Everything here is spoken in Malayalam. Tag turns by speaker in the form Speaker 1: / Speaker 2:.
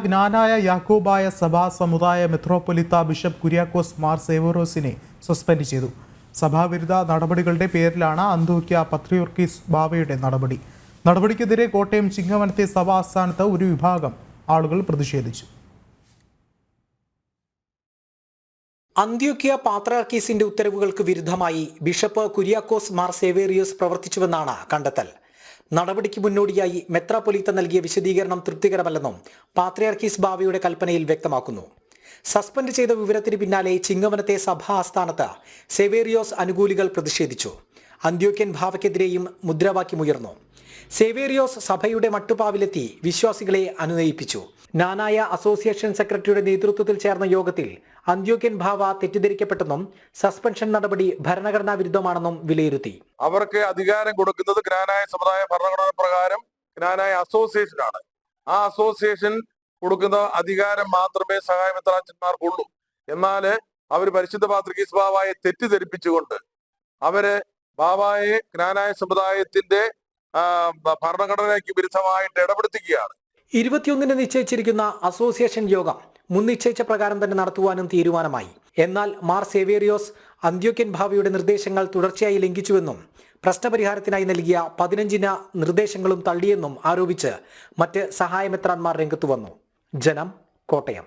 Speaker 1: ജ്ഞാനായ യാക്കോബായ സഭാ സമുദായ മെത്രോപൊലിത്ത ബിഷപ്പ് കുര്യാക്കോസ് മാർ സേവേറോസിനെ സസ്പെൻഡ് ചെയ്തു. സഭാവിരുദ്ധ നടപടികളുടെ പേരിലാണ് അന്തോക്യ പത്രിയോർക്കീസ് ബാവയുടെ നടപടി. നടപടിക്കെതിരെ കോട്ടയം ചിങ്ങവനത്തെ സഭാ ആസ്ഥാനത്ത് ഒരു വിഭാഗം ആളുകൾ പ്രതിഷേധിച്ചു.
Speaker 2: അന്ത്യോക്യ പാത്രിയാർക്കീസിന്റെ ഉത്തരവുകൾക്ക് വിരുദ്ധമായി ബിഷപ്പ് കുര്യാക്കോസ് മാർ സേവേറിയോസ് പ്രവർത്തിച്ചുവെന്നാണ് കണ്ടെത്തൽ. നടപടിക്ക് മുന്നോടിയായി മെത്രാപ്പൊലീത്ത നൽകിയ വിശദീകരണം തൃപ്തികരമല്ലെന്നും പാത്രിയാർക്കീസ് ബാവയുടെ കൽപ്പനയിൽ വ്യക്തമാക്കുന്നു. സസ്പെൻഡ് ചെയ്ത വിവരത്തിന് പിന്നാലെ ചിങ്ങവനത്തെ സഭാ ആസ്ഥാനത്ത് സേവേറിയോസ് അനുകൂലികൾ പ്രതിഷേധിച്ചു. അന്ത്യോക്യൻ ഭാവയ്ക്കെതിരെയും മുദ്രാവാക്യമുയർന്നു. സേവേറിയോസ് സഭയുടെ മട്ടുപാവിലെത്തി വിശ്വാസികളെ അനുനയിപ്പിച്ചു. ജ്ഞാനായ അസോസിയേഷൻ സെക്രട്ടറിയുടെ നേതൃത്വത്തിൽ ചേർന്ന യോഗത്തിൽ അന്ത്യോക്യൻ ഭാവ തെറ്റിദ്ധരിക്കപ്പെട്ടെന്നും സസ്പെൻഷൻ നടപടി ഭരണഘടനാ വിരുദ്ധമാണെന്നും വിലയിരുത്തി.
Speaker 3: അവർക്ക് അധികാരം കൊടുക്കുന്നത് ജ്ഞാനായ സമുദായ ഭരണഘടന പ്രകാരം ജ്ഞാനായ അസോസിയേഷനാണ്. ആ അസോസിയേഷൻ കൊടുക്കുന്ന അധികാരം മാത്രമേ സഹായമെത്രാച്ചന്മാർക്കുള്ളൂ. എന്നാൽ അവർ പരിശുദ്ധ പാത്രികീസ് ബാവായെ തെറ്റിദ്ധരിപ്പിച്ചുകൊണ്ട് അവര് ബാവായെ ജ്ഞാനായ സമുദായത്തിന്റെ ഭരണഘടനയ്ക്ക് വിരുദ്ധമായിട്ട് ഇടപെടുത്തുകയാണ്.
Speaker 2: 21-ന് നിശ്ചയിച്ചിരിക്കുന്ന അസോസിയേഷൻ യോഗം മുൻ നിശ്ചയിച്ച പ്രകാരം തന്നെ നടത്തുവാനും തീരുമാനമായി. എന്നാൽ മാർ സേവേറിയോസ് അന്ത്യോക്യൻ ഭാവയുടെ നിർദ്ദേശങ്ങൾ തുടർച്ചയായി ലംഘിച്ചുവെന്നും പ്രശ്നപരിഹാരത്തിനായി നൽകിയ 15 നിർദ്ദേശങ്ങളും തള്ളിയെന്നും ആരോപിച്ച് മറ്റ് സഹായമെത്രാന്മാർ രംഗത്തു വന്നു. ജനം, കോട്ടയം.